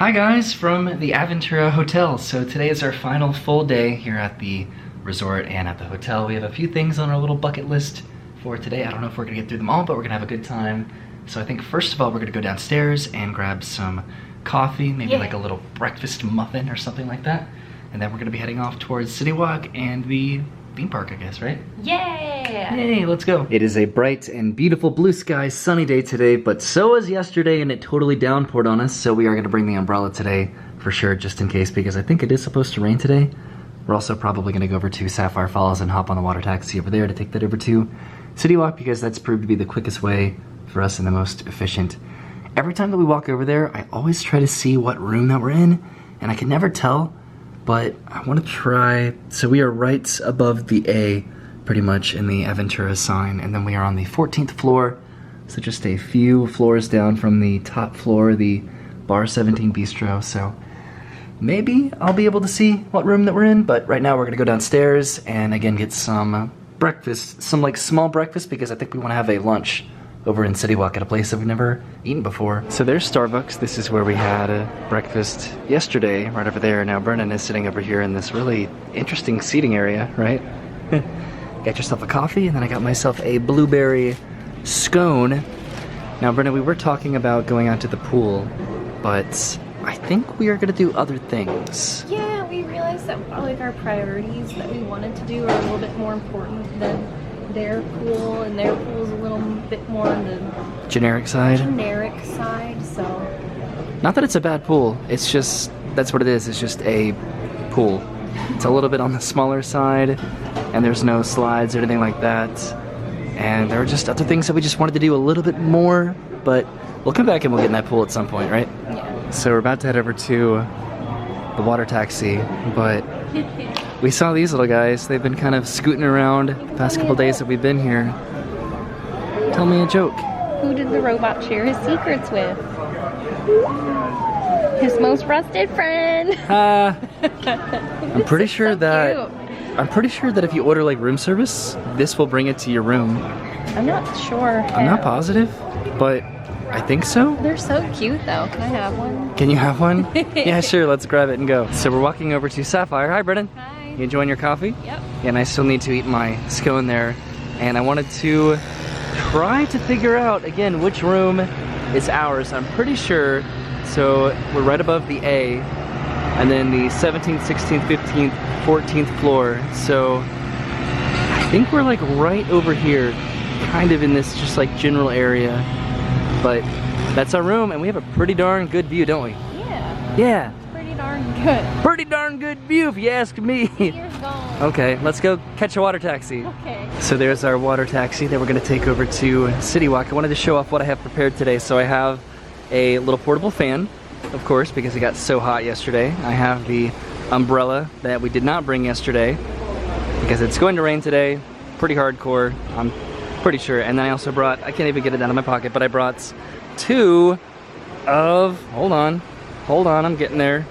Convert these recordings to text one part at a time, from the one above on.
Hi guys from the Aventura Hotel. So today is our final full day here at the resort and at the hotel. We have a few things on our little bucket list for today. I don't know if we're gonna get through them all, but we're gonna have a good time. So I think first of all, we're gonna go downstairs and grab some coffee, maybe like a little breakfast muffin or something like that. And then we're gonna be heading off towards City Walk and the theme park, I guess, right? Yeah! Yay, let's go. It is a bright and beautiful blue sky sunny day today, but so was yesterday and it totally downpoured on us, so we are gonna bring the umbrella today for sure, just in case, because I think it is supposed to rain today. We're also probably gonna go over to Sapphire Falls and hop on the water taxi over there to take that over to City Walk, because that's proved to be the quickest way for us and the most efficient. Every time that we walk over there, I always try to see what room that we're in, and I can never tell. But I want to try, so we are right above the A, pretty much, in the Aventura sign, and then we are on the 14th floor, so just a few floors down from the top floor, the Bar 17 Bistro, so maybe I'll be able to see what room that we're in, but right now we're going to go downstairs and again get some breakfast, some like small breakfast, because I think we want to have a lunch over in City Walk at a place that we've never eaten before. So there's Starbucks. This is where we had breakfast yesterday, right over there. Now Brennan is sitting over here in this really interesting seating area, right? Got yourself a coffee, and then I got myself a blueberry scone. Now Brennan, we were talking about going out to the pool, but I think we are gonna do other things. Yeah, we realized that like our priorities that we wanted to do are a little bit more important than their pool, and their pool is a little bit more on the generic side, so not that it's a bad pool, it's just that's what it is. It's just a pool. It's a little bit on the smaller side, and there's no slides or anything like that, and there are just other things that we just wanted to do a little bit more, but we'll come back and we'll get in that pool at some point, right? Yeah. So we're about to head over to the water taxi, but we saw these little guys. They've been kind of scooting around the past couple days that we've been here. Tell me a joke. Who did the robot share his secrets with? His most trusted friend. I'm pretty sure that if you order like room service, this will bring it to your room. I'm not sure. I'm not positive, but I think so. They're so cute though. Can I have one? Can you have one? Yeah, sure. Let's grab it and go. So we're walking over to Sapphire. Hi, Brennan. Hi. You enjoying your coffee? Yep. Yeah, and I still need to eat my scone there. And I wanted to try to figure out, again, which room is ours. I'm pretty sure, so we're right above the A, and then the 17th, 16th, 15th, 14th floor. So I think we're like right over here, kind of in this just like general area. But that's our room, and we have a pretty darn good view, don't we? Yeah. Yeah. Pretty darn good. Pretty darn good view, if you ask me. Years gone. Okay, let's go catch a water taxi. Okay. So there's our water taxi that we're gonna take over to City Walk. I wanted to show off what I have prepared today. So I have a little portable fan, of course, because it got so hot yesterday. I have the umbrella that we did not bring yesterday because it's going to rain today. Pretty hardcore, I'm pretty sure. And then I also brought, I can't even get it out of my pocket, but I brought two of, hold on, I'm getting there.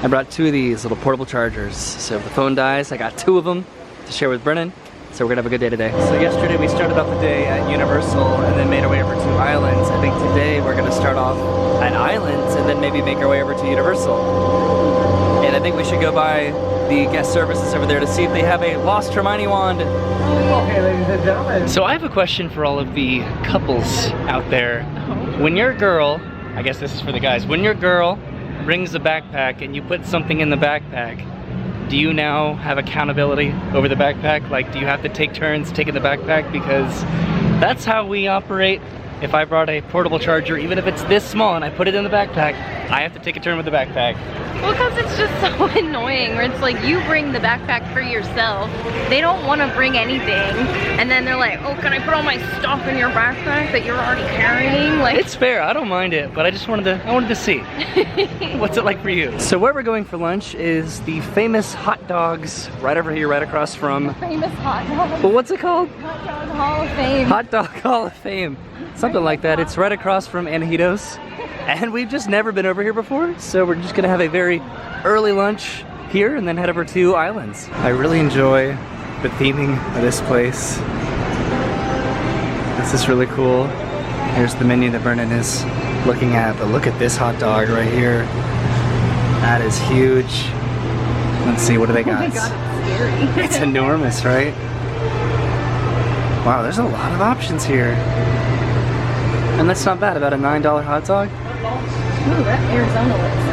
I brought two of these little portable chargers. So if the phone dies, I got two of them to share with Brennan. So we're gonna have a good day today. So yesterday we started off the day at Universal and then made our way over to Islands. I think today we're gonna start off at Islands and then maybe make our way over to Universal. And I think we should go by the guest services over there to see if they have a lost Hermione wand. Okay, ladies and gentlemen. So I have a question for all of the couples out there. When your girl, I guess this is for the guys, when your girl brings a backpack and you put something in the backpack, do you now have accountability over the backpack? Like, do you have to take turns taking the backpack? Because that's how we operate. If I brought a portable charger, even if it's this small, and I put it in the backpack, I have to take a turn with the backpack. Well, because it's just so annoying where it's like you bring the backpack for yourself. They don't want to bring anything. And then they're like, oh, can I put all my stuff in your backpack that you're already carrying? Like, it's fair, I don't mind it, but I wanted to see. What's it like for you? So where we're going for lunch is the famous hot dogs right over here, right across from... famous hot dog. Well, what's it called? Hot Dog Hall of Fame. Hot Dog Hall of Fame. Something like that. It's right across from Antojitos. And we've just never been over here before, so we're just gonna have a very early lunch here and then head over to Islands. I really enjoy the theming of this place. This is really cool. Here's the menu that Brennan is looking at, but look at this hot dog right here. That is huge. Let's see, what do they got? Oh my god, it's scary. It's enormous, right? Wow, there's a lot of options here. And that's not bad, about a $9 hot dog. Ooh, that Arizona looks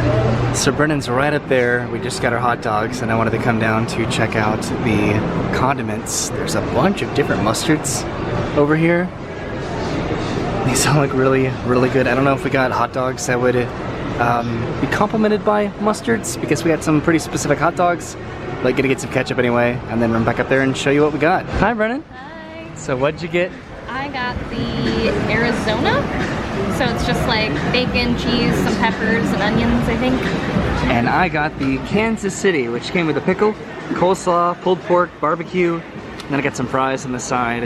good. So Brennan's right up there. We just got our hot dogs and I wanted to come down to check out the condiments. There's a bunch of different mustards over here. These all look really, really good. I don't know if we got hot dogs that would be complemented by mustards because we had some pretty specific hot dogs. But gonna get some ketchup anyway and then run back up there and show you what we got. Hi, Brennan. Hi. So what'd you get? I got the Arizona. So it's just like bacon, cheese, some peppers, and onions, I think. And I got the Kansas City, which came with a pickle, coleslaw, pulled pork, barbecue, and then I got some fries on the side.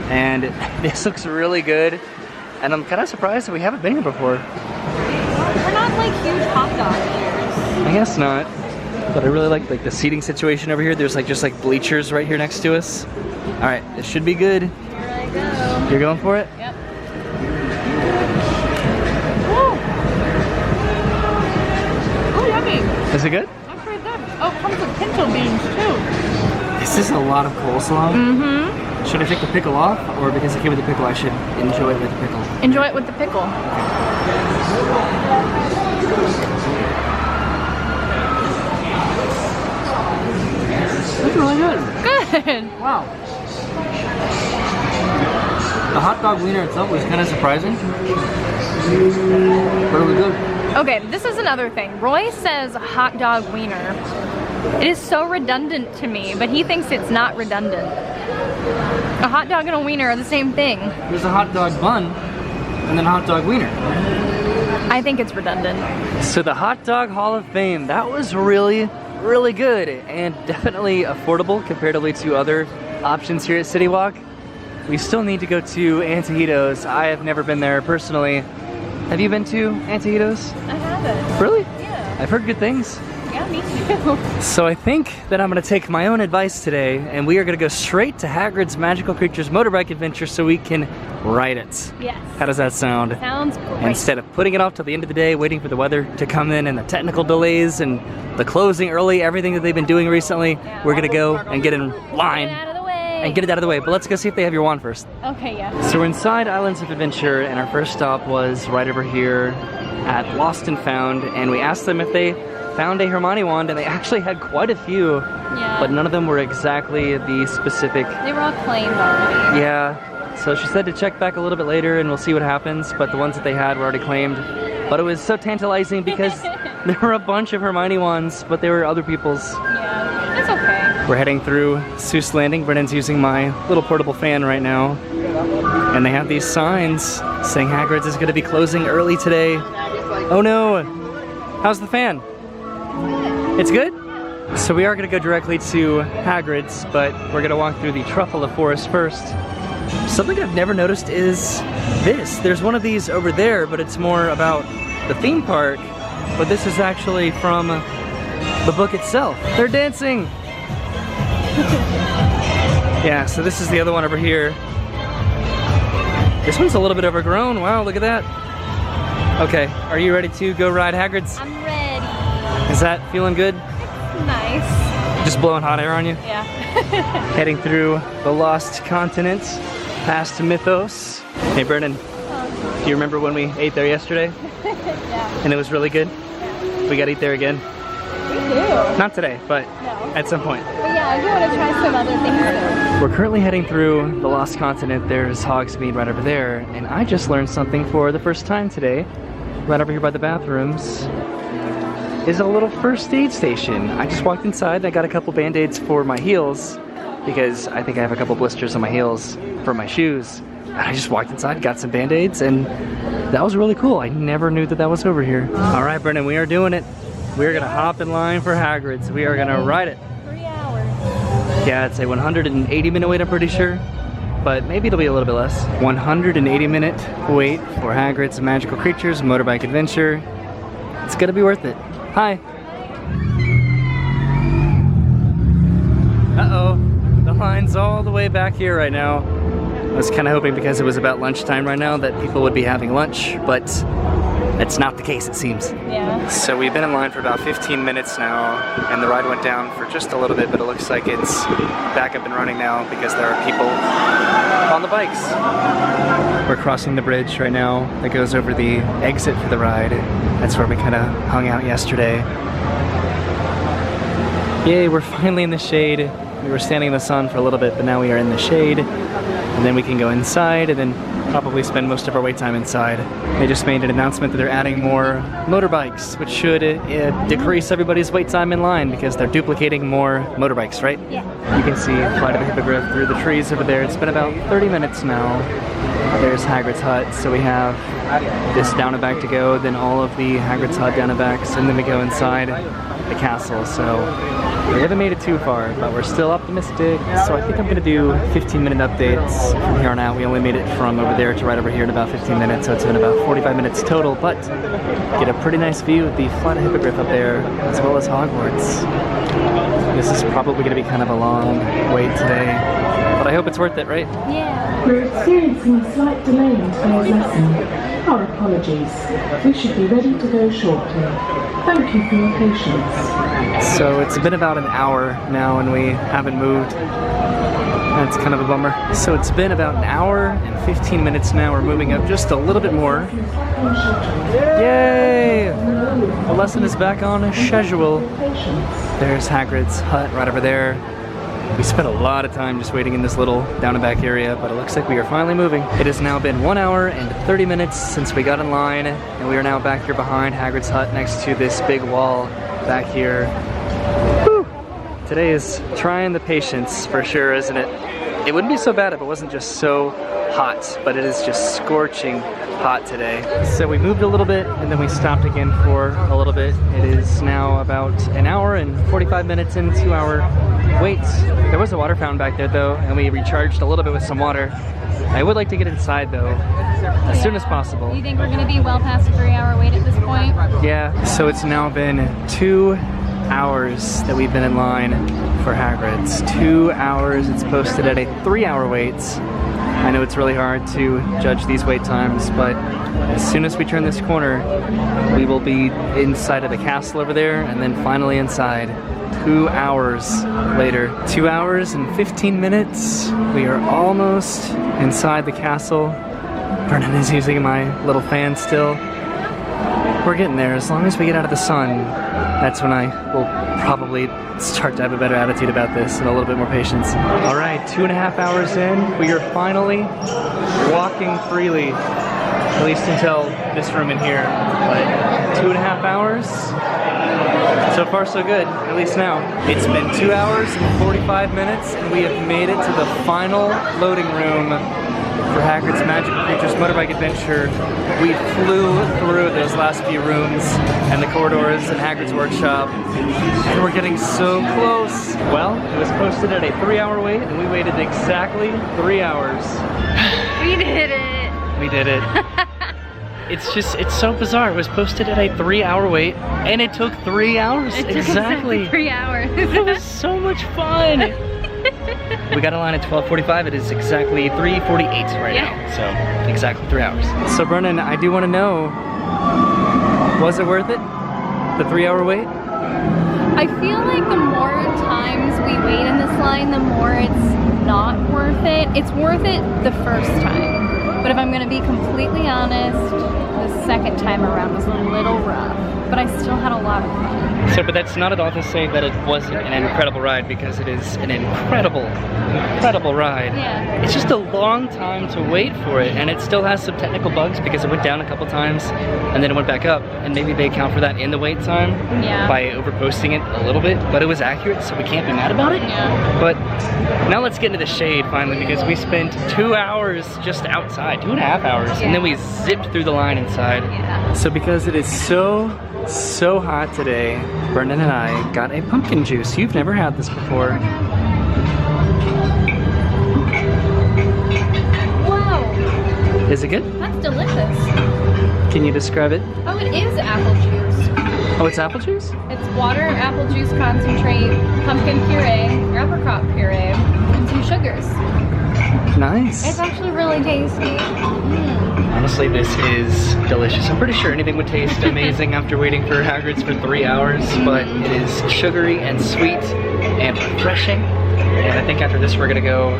And this looks really good. And I'm kind of surprised that we haven't been here before. We're not like huge hot dog eaters. I guess not. But I really like the seating situation over here. There's like just like bleachers right here next to us. All right, this should be good. Here I go. You're going for it? Yep. Oh, yummy. Is it good? That's pretty good. Oh, it comes with pinto beans too. This is a lot of coleslaw. Mm-hmm. Should I take the pickle off, or because it came with the pickle, I should enjoy it with the pickle? Enjoy it with the pickle. That's really good. Good. Wow. The hot dog wiener itself was kind of surprising. Really good. Okay, this is another thing. Roy says hot dog wiener. It is so redundant to me, but he thinks it's not redundant. A hot dog and a wiener are the same thing. There's a hot dog bun and then a hot dog wiener. I think it's redundant. So the Hot Dog Hall of Fame, that was really, really good and definitely affordable comparatively to other options here at City Walk. We still need to go to Antojitos. I have never been there personally. Have you been to Antojitos? I haven't. Really? Yeah. I've heard good things. Yeah, me too. So I think that I'm gonna take my own advice today and we are gonna go straight to Hagrid's Magical Creatures Motorbike Adventure so we can ride it. Yes. How does that sound? Sounds great. Instead of putting it off till the end of the day, waiting for the weather to come in and the technical delays and the closing early, everything that they've been doing recently, Yeah. we're gonna go and get in line Get it out of the way. and get it out of the way. But let's go see if they have your wand first. Okay, yeah. So we're inside Islands of Adventure and our first stop was right over here at Lost and Found, and we asked them if they found a Hermione wand, and they actually had quite a few, Yeah. but none of them were exactly the specific. They were all claimed already. Yeah, so she said to check back a little bit later and we'll see what happens, but the ones that they had were already claimed. But it was so tantalizing because there were a bunch of Hermione wands, but they were other people's. Yeah, it's okay. We're heading through Seuss Landing. Brennan's using my little portable fan right now. And they have these signs saying Hagrid's is going to be closing early today. Oh no! How's the fan? It's good? So we are going to go directly to Hagrid's, but we're going to walk through the Truffle Forest first. Something I've never noticed is this. There's one of these over there, but it's more about the theme park. But this is actually from the book itself. They're dancing! Yeah, so this is the other one over here. This one's a little bit overgrown. Wow, look at that. Okay, are you ready to go ride Hagrid's? I'm ready. Is that feeling good? Nice. Just blowing hot air on you? Yeah. Heading through the Lost Continent, past Mythos. Hey Brennan, do you remember when we ate there yesterday? Yeah. And it was really good? Yeah. We gotta eat there again. We do. Not today, but No. at some point. But yeah, I do want to try some other things though. We're currently heading through the Lost Continent. There's Hogsmeade right over there, and I just learned something for the first time today. Right over here by the bathrooms is a little first aid station. I just walked inside and I got a couple band-aids for my heels because I think I have a couple blisters on my heels for my shoes. And I just walked inside, got some band-aids, and that was really cool. I never knew that that was over here. All right, Brennan, we are doing it. We're gonna hop in line for Hagrid's. We are gonna ride it. 3 hours. Yeah, it's a 180-minute wait, I'm pretty sure. But maybe it'll be a little bit less. 180-minute wait for Hagrid's Magical Creatures Motorbike Adventure. It's gonna be worth it. Hi. Uh-oh, the line's all the way back here right now. I was kind of hoping because it was about lunchtime right now that people would be having lunch, but That's not the case, it seems. Yeah. So we've been in line for about 15 minutes now, and the ride went down for just a little bit, but it looks like it's back up and running now because there are people on the bikes. We're crossing the bridge right now that goes over the exit for the ride. That's where we kind of hung out yesterday. Yay, we're finally in the shade. We were standing in the sun for a little bit, but now we are in the shade. And then we can go inside and then probably spend most of our wait time inside. They just made an announcement that they're adding more motorbikes, which should decrease everybody's wait time in line because they're duplicating more motorbikes, right? Yeah. You can see Flight of the Hippogriff through the trees over there. It's been about 30 minutes now. There's Hagrid's hut, so we have this down and back to go, then all of the Hagrid's hut down and backs, and then we go inside the castle. So we haven't made it too far, but we're still optimistic. So I think I'm gonna do 15-minute updates from here on out. We only made it from over there to right over here in about 15 minutes, so it's been about 45 minutes total, but get a pretty nice view of the Flight of Hippogriff up there, as well as Hogwarts. This is probably gonna be kind of a long wait today, but I hope it's worth it, right? Yeah. We're experiencing a slight delay in today's lesson. Our apologies. We should be ready to go shortly. Thank you for your patience. So it's been about an hour now and we haven't moved. That's kind of a bummer. So it's been about an hour and 15 minutes now. We're moving up just a little bit more. Yay! The lesson is back on schedule. There's Hagrid's hut right over there. We spent a lot of time just waiting in this little down and back area, but it looks like we are finally moving. It has now been 1 hour and 30 minutes since we got in line, and we are now back here behind Hagrid's hut next to this big wall back here. Whew. Today is trying the patience for sure, isn't it? It wouldn't be so bad if it wasn't just so hot, but it is just scorching hot today. So we moved a little bit and then we stopped again for a little bit. It is now about an hour and 45 minutes into our wait. There was a water fountain back there though, and we recharged a little bit with some water. I would like to get inside though, as soon as possible. Do you think we're gonna be well past a 3-hour wait at this point? Yeah, so it's now been 2 hours that we've been in line for Hagrid's. 2 hours, it's posted at a 3-hour wait. I know it's really hard to judge these wait times, but as soon as we turn this corner, we will be inside of the castle over there, and then finally inside. 2 hours later. 2 hours and 15 minutes. We are almost inside the castle. Brennan is using my little fan still. We're getting there. As long as we get out of the sun, that's when I will probably start to have a better attitude about this and a little bit more patience. All right, 2.5 hours in, we are finally walking freely, at least until this room in here. But 2.5 hours, so far so good, at least now. It's been 2 hours and 45 minutes, and we have made it to the final loading room for Hagrid's Magical Creatures Motorbike Adventure. We flew through those last few rooms and the corridors in Hagrid's workshop, and we're getting so close. Well, it was posted at a 3-hour wait, and we waited exactly 3 hours. We did it! We did it. It's so bizarre. It was posted at a 3-hour wait, and it took 3 hours. It took exactly 3 hours. It was so much fun. We got a line at 12:45. It is exactly 3:48 right now. So exactly 3 hours. So Brennan, I do want to know, was it worth it? The 3-hour wait? I feel like the more times we wait in this line, the more it's not worth it. It's worth it the first time. But if I'm gonna be completely honest, the second time around was a little rough. But I still had a lot of fun. So, but that's not at all to say that it wasn't an incredible ride, because it is an incredible ride. Yeah. It's just a long time to wait for it, and it still has some technical bugs because it went down a couple times and then it went back up, and maybe they account for that in the wait time by overposting it a little bit, but it was accurate, so we can't be mad about it. Yeah. But now let's get into the shade finally, because we spent 2 hours just outside, 2.5 hours, and then we zipped through the line inside. Yeah. So because it is so hot today, Brendan and I got a pumpkin juice. You've never had this before. Wow. Is it good? That's delicious. Can you describe it? Oh, it is apple juice. Oh, it's apple juice? It's water, apple juice concentrate, pumpkin puree, apricot puree, and some sugars. Nice. It's actually really tasty. Honestly, this is delicious. I'm pretty sure anything would taste amazing after waiting for Hagrid's for 3 hours, but it is sugary and sweet and refreshing. And I think after this we're gonna go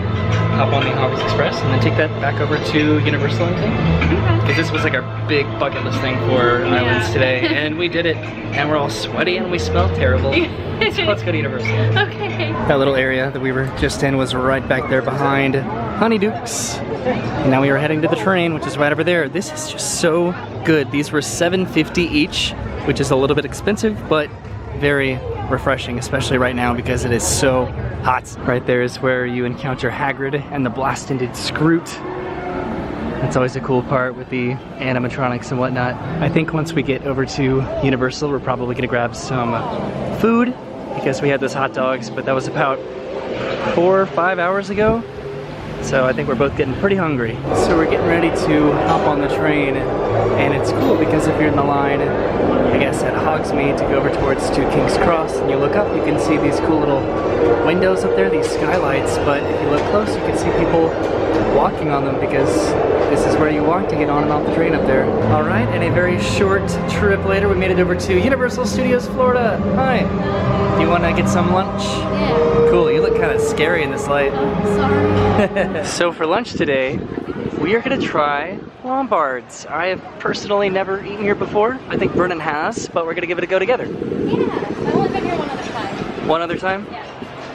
hop on the Hogwarts Express and then take that back over to Universal, I think. Because this was like our big bucket list thing for Islands today, and we did it. And we're all sweaty and we smell terrible. So let's go to Universal. Okay. That little area that we were just in was right back there behind Honeydukes. And now we are heading to the train, which is right over there. This is just so good. These were $7.50 each, which is a little bit expensive, but very refreshing, especially right now because it is so hot. Right there is where you encounter Hagrid and the blast-ended Scroot. That's always a cool part with the animatronics and whatnot. I think once we get over to Universal, we're probably gonna grab some food because we had those hot dogs, but that was about 4 or 5 hours ago. So I think we're both getting pretty hungry. So we're getting ready to hop on the train, and it's cool because if you're in the line, I guess at Hogsmeade to go over towards to King's Cross, and you look up, you can see these cool little windows up there, these skylights, but if you look close, you can see people walking on them because this is where you walk to get on and off the train up there. All right, and a very short trip later, we made it over to Universal Studios Florida. Hi. Do you want to get some lunch? Yeah. Cool, you look kind of scary in this light. Sorry. So for lunch today, we are gonna try Lombards. I have personally never eaten here before. I think Vernon has, but we're gonna give it a go together. Yeah, I've only been here one other time. One other time? Yeah.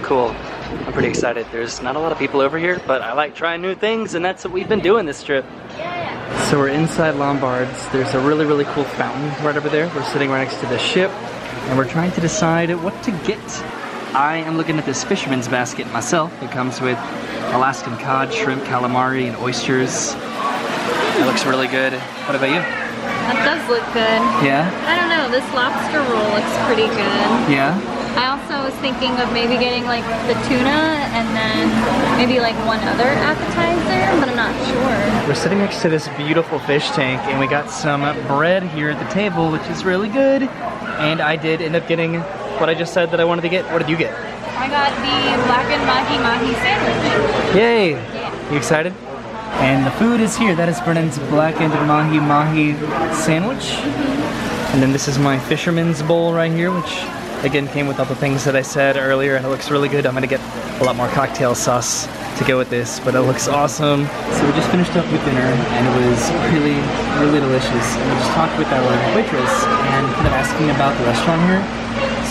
Cool. I'm pretty excited. There's not a lot of people over here, but I like trying new things, and that's what we've been doing this trip. Yeah. So we're inside Lombard's. There's a really, really cool fountain right over there. We're sitting right next to the ship, and we're trying to decide what to get. I am looking at this fisherman's basket myself. It comes with Alaskan cod, shrimp, calamari, and oysters. It looks really good. What about you? That does look good. Yeah? I don't know, this lobster roll looks pretty good. Yeah? I also was thinking of maybe getting like the tuna and then maybe like one other appetizer, but I'm not sure. We're sitting next to this beautiful fish tank, and we got some bread here at the table, which is really good. And I did end up getting what I just said that I wanted to get. What did you get? I got the blackened mahi-mahi sandwich. Yay! Yeah. You excited? And the food is here. That is Brennan's blackened mahi-mahi sandwich. And then this is my fisherman's bowl right here, which again came with all the things that I said earlier, and it looks really good. I'm gonna get a lot more cocktail sauce to go with this, but it looks awesome. So we just finished up with dinner, and it was really, really delicious. And we just talked with our waitress and kind of asking about the restaurant here.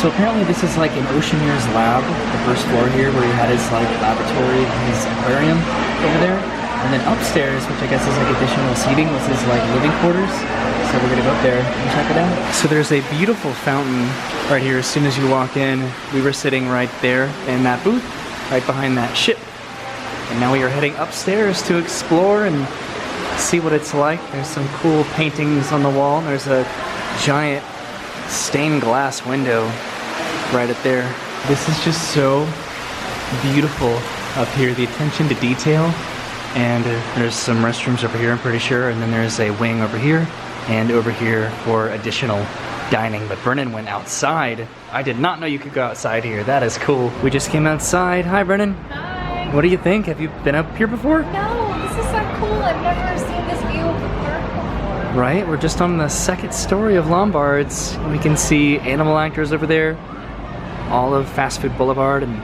So apparently this is like an Oceaneer's lab, the first floor here, where he had his like laboratory and his aquarium over there. And then upstairs, which I guess is like additional seating, was his like living quarters. So we're gonna go up there and check it out. So there's a beautiful fountain right here. As soon as you walk in, we were sitting right there in that booth, right behind that ship. And now we are heading upstairs to explore and see what it's like. There's some cool paintings on the wall. There's a giant stained glass window right up there. This is just so beautiful up here. The attention to detail. And there's some restrooms over here, I'm pretty sure. And then there's a wing over here and over here for additional dining. But Brennan went outside. I did not know you could go outside here. That is cool. We just came outside. Hi, Brennan. Hi. What do you think? Have you been up here before? No, this is so cool. I've never seen this view of the park before. Right, we're just on the second story of Lombard's. We can see animal actors over there, all of Fast Food Boulevard, and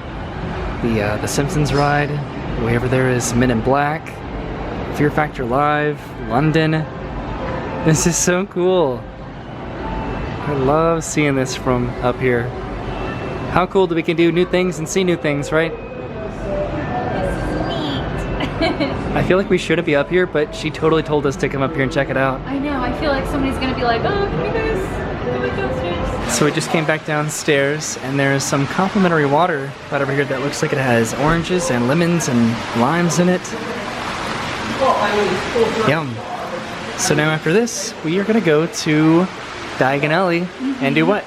the Simpsons ride. Way over there is Men in Black, Fear Factor Live, London. This is so cool. I love seeing this from up here. How cool that we can do new things and see new things, right? This is neat. I feel like we shouldn't be up here, but she totally told us to come up here and check it out. I know, I feel like somebody's gonna be like, oh, can you guys go downstairs? So we just came back downstairs, and there's some complimentary water right over here that looks like it has oranges and lemons and limes in it. Yum. So now after this, we are gonna go to Diagon Alley and do what?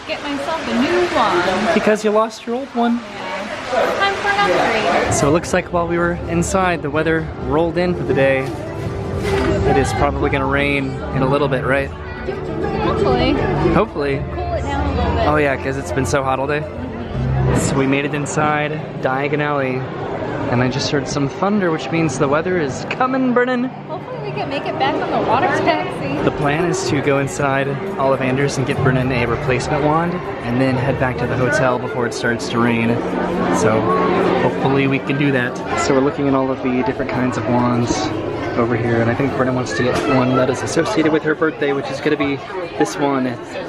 Get myself a new one. Because you lost your old one. Yeah. Time for an upgrade. So it looks like while we were inside, the weather rolled in for the day. It is probably gonna rain in a little bit, right? Hopefully. Hopefully. Cool it down a little bit. Oh yeah, because it's been so hot all day. So we made it inside Diagon Alley, and I just heard some thunder, which means the weather is coming, Brennan. Hopefully we can make it back on the water taxi. The plan is to go inside Ollivanders and get Brennan a replacement wand and then head back to the hotel before it starts to rain. So hopefully we can do that. So we're looking at all of the different kinds of wands over here, and I think Brennan wants to get one that is associated with her birthday, which is going to be this one,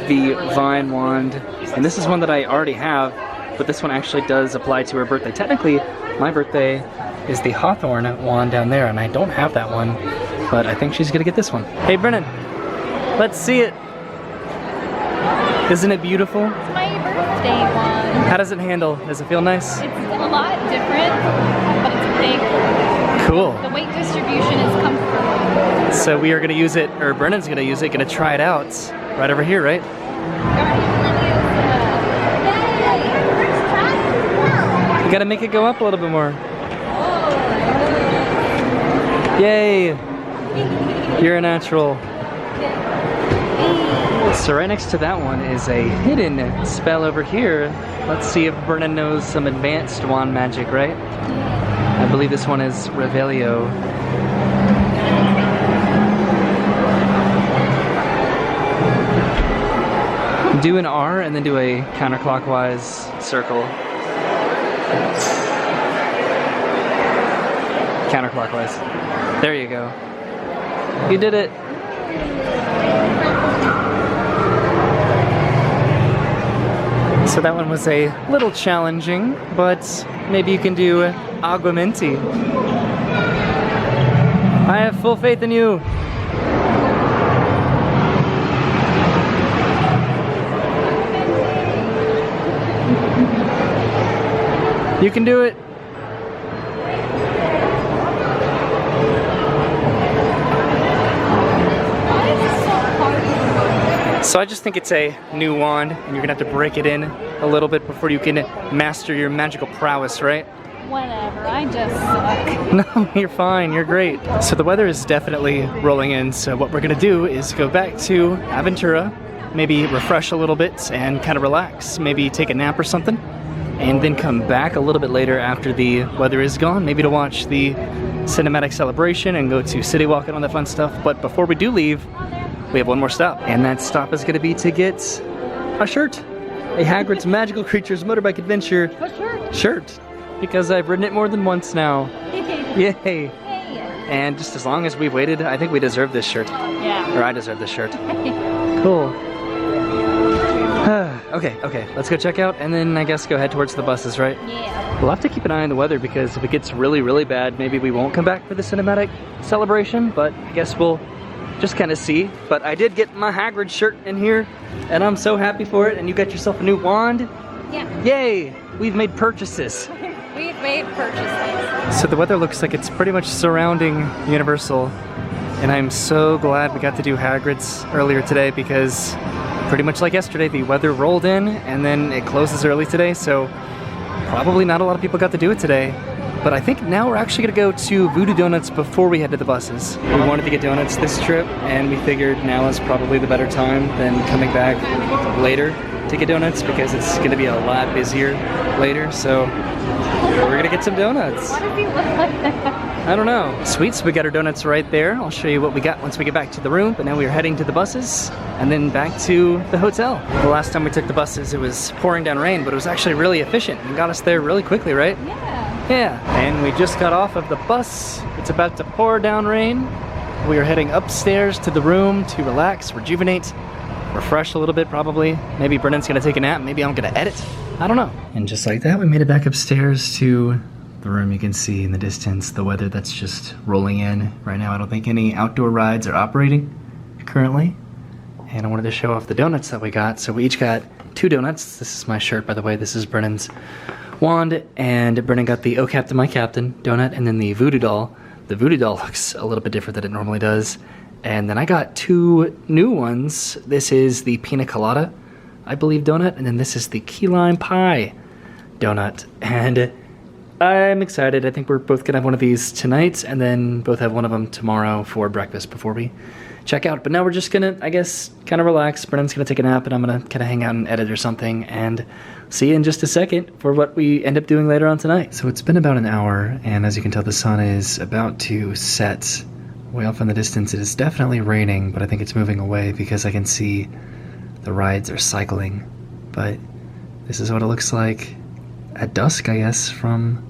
the Vine wand. And this is one that I already have, but this one actually does apply to her birthday. Technically, my birthday is the Hawthorn wand down there, and I don't have that one, but I think she's gonna get this one. Hey Brennan, let's see it. Isn't it beautiful? It's my birthday one. How does it handle? Does it feel nice? It's a lot different, but it's big. Cool. The weight distribution is comfortable. So we are gonna use it, or Brennan's gonna use it, gonna try it out right over here, right? You gotta make it go up a little bit more. Yay! You're a natural. So right next to that one is a hidden spell over here. Let's see if Brennan knows some advanced wand magic, right? I believe this one is Revelio. Do an R and then do a counterclockwise circle. Counterclockwise. There you go. You did it. So that one was a little challenging, but maybe you can do Aguamenti. I have full faith in you. You can do it. So I just think it's a new wand, and you're gonna have to break it in a little bit before you can master your magical prowess, right? Whatever, I just suck. No, you're fine, you're great. So the weather is definitely rolling in, so what we're gonna do is go back to Aventura, maybe refresh a little bit and kind of relax, maybe take a nap or something, and then come back a little bit later after the weather is gone, maybe to watch the cinematic celebration and go to City Walk and all that fun stuff. But before we do leave, we have one more stop, and that stop is going to be to get a shirt, a Hagrid's Magical Creatures Motorbike Adventure shirt, because I've ridden it more than once now. Yay! And just as long as we've waited, I think we deserve this shirt. Yeah. Or I deserve this shirt. Cool. Okay, let's go check out, and then I guess go head towards the buses, right? Yeah. We'll have to keep an eye on the weather, because if it gets really, really bad, maybe we won't come back for the cinematic celebration, but I guess we'll just kind of see. But I did get my Hagrid shirt in here, and I'm so happy for it. And you got yourself a new wand? Yeah. Yay! We've made purchases. We've made purchases. So the weather looks like it's pretty much surrounding Universal, and I'm so glad we got to do Hagrid's earlier today, because pretty much like yesterday, the weather rolled in and then it closes early today, so probably not a lot of people got to do it today. But I think now we're actually gonna go to Voodoo Donuts before we head to the buses. We wanted to get donuts this trip, and we figured now is probably the better time than coming back later to get donuts, because it's gonna be a lot busier later. So we're gonna get some donuts. Why does he look like that? I don't know. Sweet, so we got our donuts right there. I'll show you what we got once we get back to the room, but now we are heading to the buses and then back to the hotel. The last time we took the buses, it was pouring down rain, but it was actually really efficient and got us there really quickly, right? Yeah. Yeah, and we just got off of the bus. It's about to pour down rain. We are heading upstairs to the room to relax, rejuvenate, refresh a little bit probably. Maybe Brennan's gonna take a nap, maybe I'm gonna edit. I don't know. And just like that, we made it back upstairs to the room. You can see in the distance the weather that's just rolling in right now. I don't think any outdoor rides are operating currently. And I wanted to show off the donuts that we got. So we each got 2 donuts. This is my shirt, by the way. This is Brennan's wand, and Brennan got the Oh Captain My Captain donut, and then the Voodoo Doll. The Voodoo Doll looks a little bit different than it normally does. And then I got 2 new ones. This is the Pina Colada, I believe, donut, and then this is the Key Lime Pie donut. And I'm excited. I think we're both gonna have one of these tonight, and then both have one of them tomorrow for breakfast before we check out. But now we're just gonna, I guess, kind of relax. Brennan's gonna take a nap, and I'm gonna kind of hang out and edit or something, and see you in just a second for what we end up doing later on tonight. So it's been about an hour, and as you can tell, the sun is about to set Way off in the distance, it is definitely raining, but I think it's moving away because I can see the rides are cycling. But this is what it looks like at dusk, I guess, from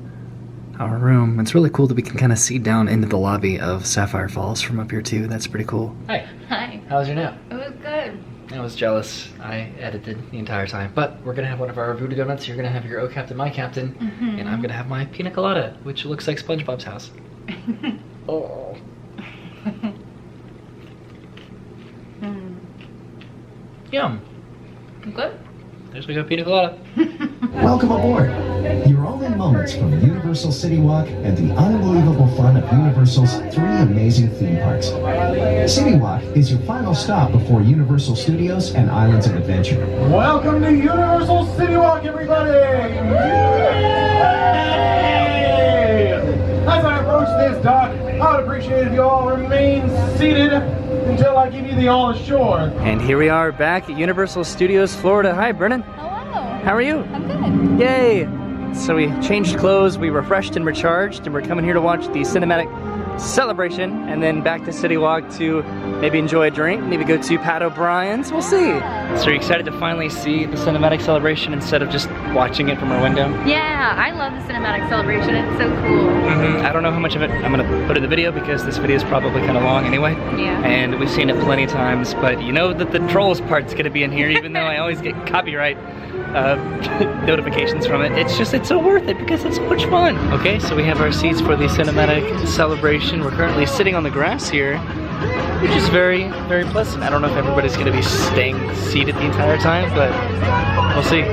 our room. It's really cool that we can kind of see down into the lobby of Sapphire Falls from up here too. That's pretty cool. Hi. Hi. How was your nap? It was good. I was jealous. I edited the entire time. But we're gonna have one of our voodoo donuts. You're gonna have your Oh Captain, My Captain. And I'm gonna have my pina colada, which looks like SpongeBob's house. Oh. Yum. Good. There's my pina colada. Welcome aboard. You're all in moments from Universal City Walk and the unbelievable fun of Universal's 3 amazing theme parks. City Walk is your final stop before Universal Studios and Islands of Adventure. Welcome to Universal City Walk, everybody! Yay! As I approach this dock, I would appreciate if you all remain seated until I give you the all ashore. And here we are back at Universal Studios, Florida. Hi, Brennan. Hello. How are you? I'm good. Yay! So we changed clothes, we refreshed and recharged, and we're coming here to watch the cinematic celebration, and then back to City Walk to maybe enjoy a drink, maybe go to Pat O'Brien's, we'll see. So you're excited to finally see the cinematic celebration instead of just watching it from our window? Yeah, I love the cinematic celebration. It's so cool. I don't know how much of it I'm gonna put in the video because this video is probably kind of long anyway. Yeah. And we've seen it plenty of times, but you know that the Trolls part's gonna be in here, even though I always get copyright notifications from it. It's so worth it because it's so much fun. Okay, so we have our seats for the cinematic celebration. We're currently sitting on the grass here, which is very, very pleasant. I don't know if everybody's gonna be staying seated the entire time, but we'll see.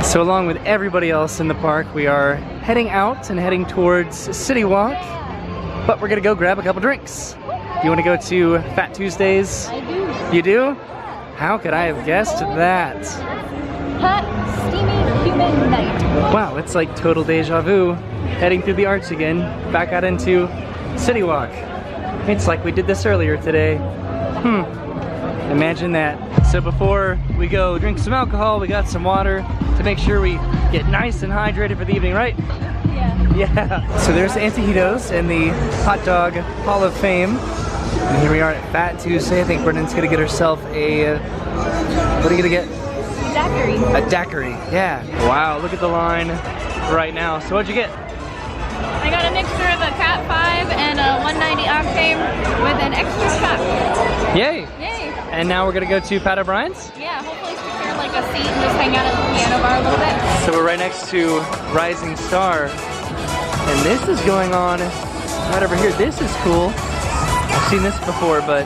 So along with everybody else in the park, we are heading out and heading towards City Walk, but we're gonna go grab a couple drinks. Do you wanna go to Fat Tuesdays? I do. You do? How could I have guessed that? Hot, steamy, humid night. Wow, it's like total deja vu. Heading through the arch again, back out into City Walk. It's like we did this earlier today. Imagine that. So before we go drink some alcohol, we got some water to make sure we get nice and hydrated for the evening, right? Yeah. Yeah. So there's Antijitos in the Hot Dog Hall of Fame. And here we are at Fat Tuesday. I think Brennan's gonna get herself a, what are you gonna get? Daiquiri. A daiquiri, yeah. Wow, look at the line right now. So what'd you get? I got a mixture of a Cat 5 and a 190 octane with an extra shot. Yay. Yay. And now we're gonna go to Pat O'Brien's? Yeah, hopefully secure like a seat and just hang out at the piano bar a little bit. So we're right next to Rising Star. And this is going on right over here. This is cool. I've seen this before, but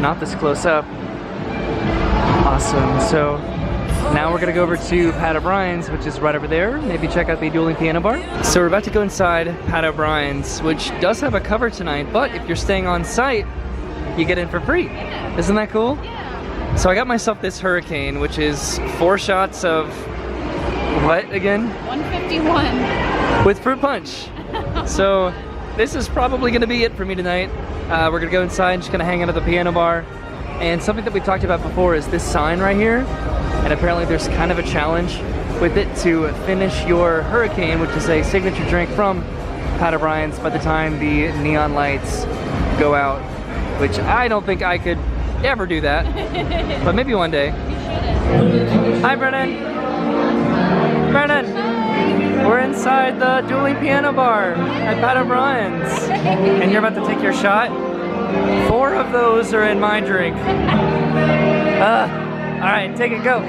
not this close up. Awesome. So now we're gonna go over to Pat O'Brien's, which is right over there. Maybe check out the dueling piano bar. So we're about to go inside Pat O'Brien's, which does have a cover tonight, but if you're staying on site, you get in for free. Yeah. Isn't that cool? Yeah. So I got myself this Hurricane, which is 4 shots of what again? 151. With fruit punch. So this is probably gonna be it for me tonight. We're gonna go inside, just gonna hang out at the piano bar. And something that we talked about before is this sign right here. And apparently there's kind of a challenge with it to finish your Hurricane, which is a signature drink from Pat O'Brien's by the time the neon lights go out, which I don't think I could ever do that, but maybe one day. Hi, Brennan. Brennan, we're inside the dueling piano bar at Pat O'Brien's, and you're about to take your shot. 4 of those are in my drink. All right, take it, go.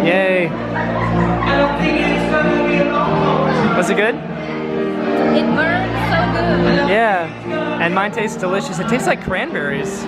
Yay. Was it good? It burns so good. Yeah, and mine tastes delicious. It tastes like cranberries.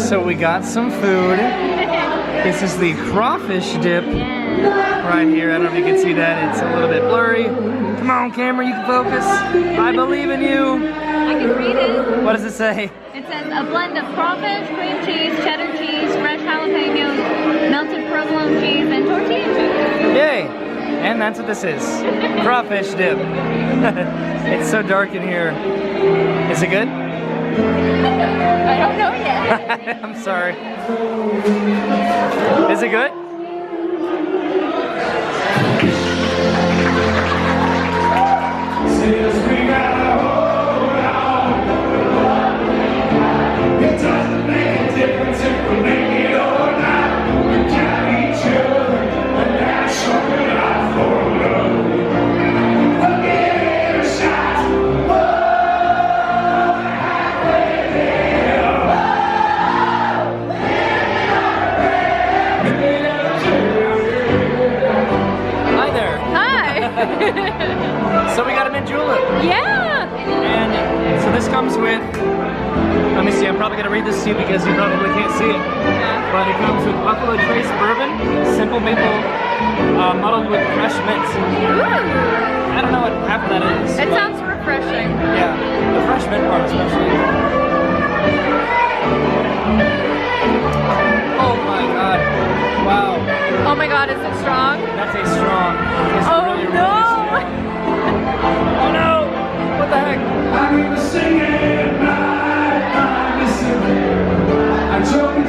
So we got some food. This is the crawfish dip right here. I don't know if you can see that. It's a little bit blurry. Come on, camera, you can focus. I believe in you. I can read it. What does it say? It says a blend of crawfish, cream cheese, cheddar cheese, fresh jalapenos, melted provolone cheese, and tortilla cheese. Yay! And that's what this is. Crawfish dip. It's so dark in here. Is it good? I don't know yet. I'm sorry. Is it good? It doesn't make a difference if we make it or not. We got each other, and that's something I for love. We'll give it a shot. Halfway there. Hi there. Hi. So we got a mint julep. Yeah. And so this comes with, let me see, I'm probably going to read this to you because you probably can't see it. But it comes with Buffalo Trace Bourbon, simple maple, muddled with fresh mint. Ooh. I don't know what half of that is. It but sounds refreshing. yeah, the fresh mint part especially. Oh my god. Wow. Oh my god, is it strong? That tastes strong. It's Oh really, no! really strong. Oh no! What the heck? I need to sing it at night. I listen. I told you.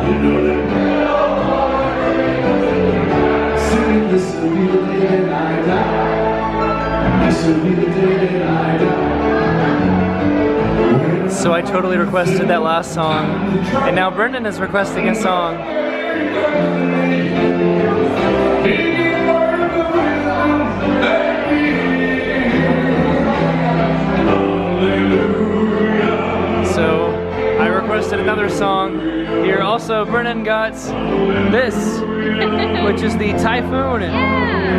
You know that. Singing, this will be the day that I die. This will be the day that I die. So I totally requested that last song, and now Brendan is requesting a song. So I requested another song. Here also Brennan got this, which is the Typhoon,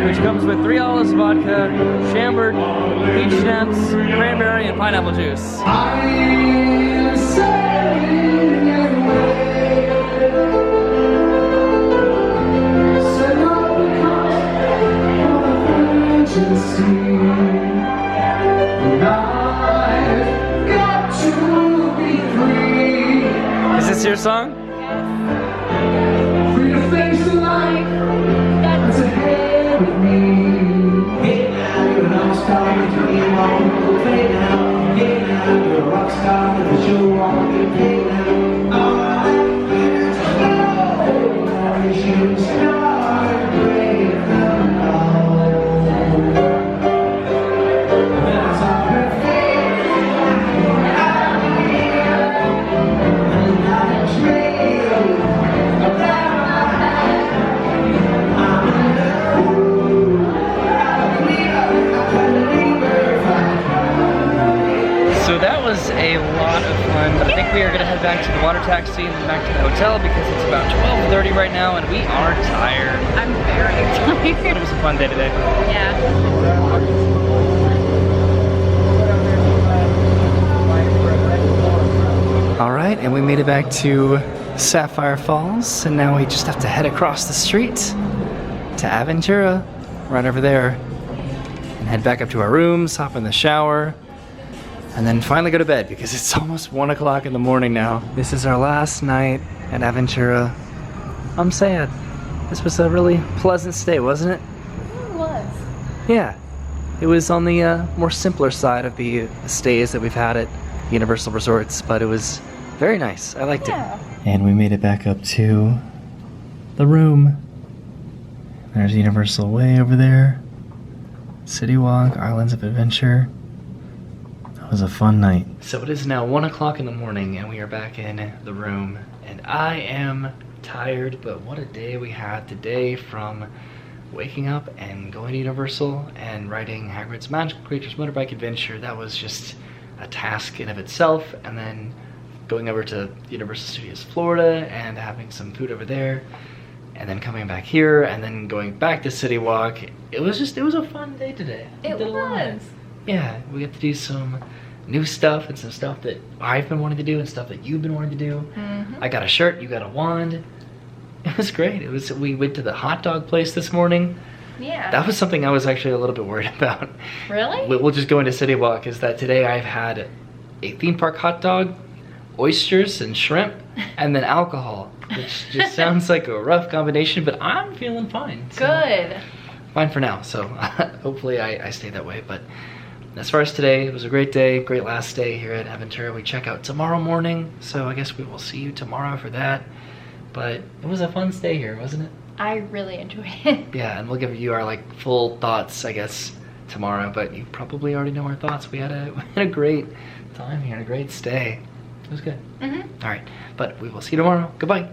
which comes with 3 olives, vodka, chambered, peach schnapps, cranberry, and pineapple juice. I'm sailing away. Set up the cost for the emergency. And I've got to be free. Is this your song? Free to face the life that's ahead of me. Hey now, you're an all-star, you dream on the play now. Hey now, you're a rock star, the show on the play now. Alright, here's the now you should start breaking out. taxi and then back to the hotel because it's about 12:30 right now and we are tired. I'm very But it tired. was a fun day today. Yeah. All right, and we made it back to Sapphire Falls, and now we just have to head across the street to Aventura, right over there, and head back up to our rooms, hop in the shower, and then finally go to bed because it's almost 1 o'clock in the morning now. This is our last night at Aventura. I'm sad. This was a really pleasant stay, wasn't it? It was. Yeah. It was on the more simpler side of the stays that we've had at Universal Resorts, but it was very nice. I liked it. And we made it back up to the room. There's Universal way over there. City Walk, Islands of Adventure. That was a fun night. So it is now 1 o'clock in the morning and we are back in the room. And I am tired, but what a day we had today, from waking up and going to Universal and riding Hagrid's Magical Creatures Motorbike Adventure. That was just a task in of itself. And then going over to Universal Studios Florida and having some food over there, and then coming back here and then going back to City Walk. It was a fun day today. It We did a lot. was. Yeah, we got to do some new stuff and some stuff that I've been wanting to do and stuff that you've been wanting to do. I got a shirt, you got a wand. It was great. We went to the hot dog place this morning. Yeah. That was something I was actually a little bit worried about. Really? We'll just go into City Walk, is that today I've had a theme park hot dog, oysters and shrimp, and then alcohol, which just sounds like a rough combination, but I'm feeling fine. So Good. fine for now, so hopefully I stay that way. But as far as today, it was a great day, great last day here at Aventura. We check out tomorrow morning, so I guess we will see you tomorrow for that. But it was a fun stay here, wasn't it? I really enjoyed it. Yeah, and we'll give you our like full thoughts, I guess, tomorrow. But you probably already know our thoughts. We had a great time here, and a great stay. It was good. All right, but we will see you tomorrow. Goodbye.